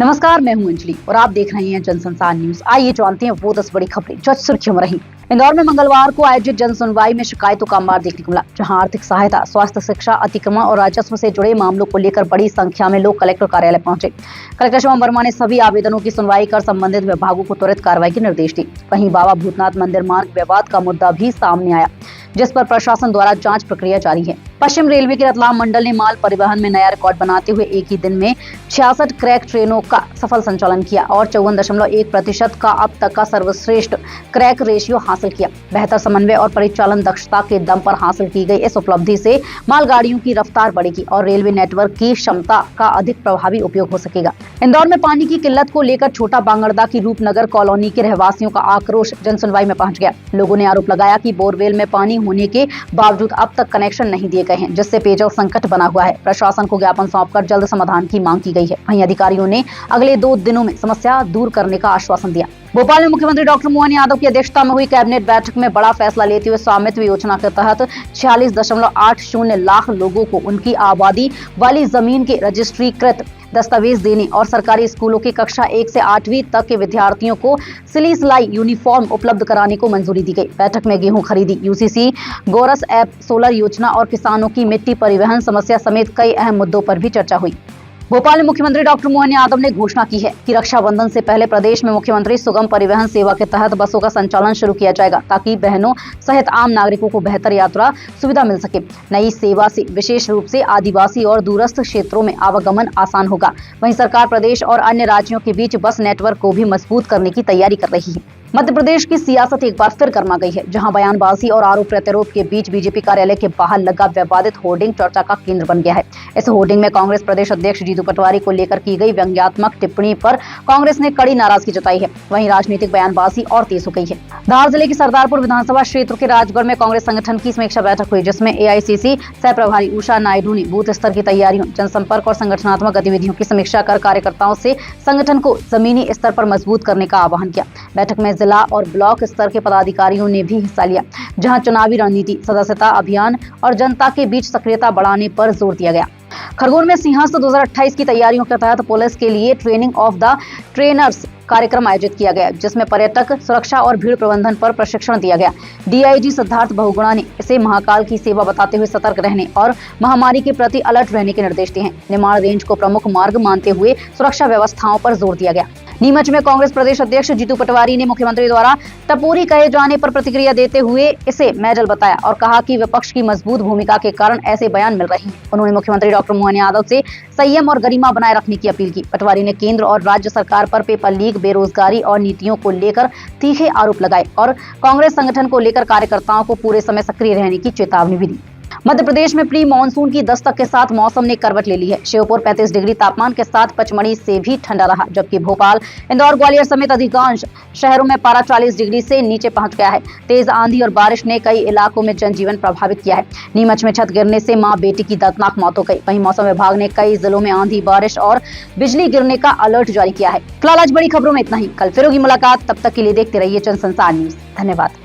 नमस्कार, मैं हूं अंजलि और आप देख रहे हैं जनसंसार न्यूज। आइए जानते हैं वो 10 बड़ी खबरें जो सुर्खियों में रही। इंदौर में मंगलवार को आयोजित जन सुनवाई में शिकायतों का अंबार देखने को मिला, जहां आर्थिक सहायता, स्वास्थ्य, शिक्षा, अतिक्रमण और राजस्व से जुड़े मामलों को लेकर बड़ी संख्या में लोग कलेक्टर कार्यालय पहुंचे। कलेक्टर शिवम वर्मा ने सभी आवेदनों की सुनवाई कर संबंधित विभागों को त्वरित कार्रवाई के निर्देश दिए। वहीं बाबा भूतनाथ मंदिर मार्ग विवाद का मुद्दा भी सामने आया, जिस पर प्रशासन द्वारा जांच प्रक्रिया जारी है। पश्चिम रेलवे के रतलाम मंडल ने माल परिवहन में नया रिकॉर्ड बनाते हुए एक ही दिन में 66 क्रैक ट्रेनों का सफल संचालन किया और 54.1% का अब तक का सर्वश्रेष्ठ क्रैक रेशियो हासिल किया। बेहतर समन्वय और परिचालन दक्षता के दम पर हासिल की गई इस उपलब्धि से मालगाड़ियों की रफ्तार बढ़ेगी और रेलवे नेटवर्क की क्षमता का अधिक प्रभावी उपयोग हो सकेगा। इंदौर में पानी की किल्लत को लेकर छोटा बांगड़दा की रूपनगर कॉलोनी के रहवासियों का आक्रोश जनसुनवाई में पहुंच गया। लोगों ने आरोप लगाया कि बोरवेल में पानी होने के बावजूद अब तक कनेक्शन नहीं दिए गए हैं, जिससे पेयजल संकट बना हुआ है। प्रशासन को ज्ञापन सौंपकर जल्द समाधान की मांग की गई है। वहीं अधिकारियों ने अगले 2 दिनों में समस्या दूर करने का आश्वासन दिया। भोपाल में मुख्यमंत्री डॉक्टर मोहन यादव की अध्यक्षता में हुई कैबिनेट बैठक में बड़ा फैसला लेते हुए स्वामित्व योजना के तहत 46.80 लाख लोगों को उनकी आबादी वाली जमीन के रजिस्ट्रीकृत दस्तावेज देने और सरकारी स्कूलों की कक्षा 1 से 8वीं तक के विद्यार्थियों को सिली सिलाई यूनिफॉर्म उपलब्ध कराने को मंजूरी दी गई। बैठक में गेहूं खरीदी, यूसीसी, गोरस ऐप, सोलर योजना और किसानों की मिट्टी परिवहन समस्या समेत कई अहम मुद्दों पर भी चर्चा हुई। भोपाल में मुख्यमंत्री डॉक्टर मोहन यादव ने घोषणा की है कि रक्षाबंधन से पहले प्रदेश में मुख्यमंत्री सुगम परिवहन सेवा के तहत बसों का संचालन शुरू किया जाएगा, ताकि बहनों सहित आम नागरिकों को बेहतर यात्रा सुविधा मिल सके। नई सेवा से विशेष रूप से आदिवासी और दूरस्थ क्षेत्रों में आवागमन आसान होगा। वहीं सरकार प्रदेश और अन्य राज्यों के बीच बस नेटवर्क को भी मजबूत करने की तैयारी कर रही है। मध्य प्रदेश की सियासत एक बार फिर गर्मा गई है, जहां बयानबाजी और आरोप प्रत्यारोप के बीच बीजेपी कार्यालय के बाहर लगा विवादित होर्डिंग चर्चा का केंद्र बन गया है। इस होर्डिंग में कांग्रेस प्रदेश अध्यक्ष जीतू पटवारी को लेकर की गई व्यंग्यात्मक टिप्पणी पर कांग्रेस ने कड़ी नाराजगी जताई है। वहीं राजनीतिक बयानबाजी और तेज हो गई है। धार जिले की सरदारपुर विधानसभा क्षेत्र के राजगढ़ में कांग्रेस संगठन की समीक्षा बैठक हुई, जिसमें एआईसीसी सह प्रभारी उषा नायडू ने बूथ स्तर की तैयारियों, जनसंपर्क और संगठनात्मक गतिविधियों की समीक्षा कर कार्यकर्ताओं से संगठन को जमीनी स्तर पर मजबूत करने का आह्वान किया। बैठक में जिला और ब्लॉक स्तर के पदाधिकारियों ने भी हिस्सा लिया, जहां चुनावी रणनीति, सदस्यता अभियान और जनता के बीच सक्रियता बढ़ाने पर जोर दिया गया। खरगोन में सिंहस्थ 2028 की तैयारियों के तहत पुलिस के लिए ट्रेनिंग ऑफ द ट्रेनर्स कार्यक्रम आयोजित किया गया, जिसमें पर्यटक सुरक्षा और भीड़ प्रबंधन पर प्रशिक्षण दिया गया। डीआईजी सिद्धार्थ बहुगुणा ने इसे महाकाल की सेवा बताते हुए सतर्क रहने और महामारी के प्रति अलर्ट रहने के निर्देश दिए हैं। निमाड़ रेंज को प्रमुख मार्ग मानते हुए सुरक्षा व्यवस्थाओं पर जोर दिया गया। नीमच में कांग्रेस प्रदेश अध्यक्ष जीतू पटवारी ने मुख्यमंत्री द्वारा टपोरी कहे जाने पर प्रतिक्रिया देते हुए इसे मेडल बताया और कहा कि विपक्ष की मजबूत भूमिका के कारण ऐसे बयान मिल रहे हैं। उन्होंने मुख्यमंत्री डॉक्टर मोहन यादव से संयम और गरिमा बनाए रखने की अपील की। पटवारी ने केंद्र और राज्य सरकार पर पेपर लीक, बेरोजगारी और नीतियों को लेकर तीखे आरोप लगाए और कांग्रेस संगठन को लेकर कार्यकर्ताओं को पूरे समय सक्रिय रहने की चेतावनी भी दी। मध्य प्रदेश में प्री मानसून की दस्तक के साथ मौसम ने करवट ले ली है। श्योपुर 35 डिग्री तापमान के साथ पचमढ़ी से भी ठंडा रहा, जबकि भोपाल, इंदौर, ग्वालियर समेत अधिकांश शहरों में पारा 40 डिग्री से नीचे पहुंच गया है। तेज आंधी और बारिश ने कई इलाकों में जनजीवन प्रभावित किया है। नीमच में छत गिरने से मां बेटी की दर्दनाक मौत हो गई। वहीं मौसम विभाग ने कई जिलों में आंधी, बारिश और बिजली गिरने का अलर्ट जारी किया है। फिलहाल आज बड़ी खबरों में इतना ही। कल फिर होगी मुलाकात, तब तक के लिए देखते रहिए जनसंसार न्यूज। धन्यवाद।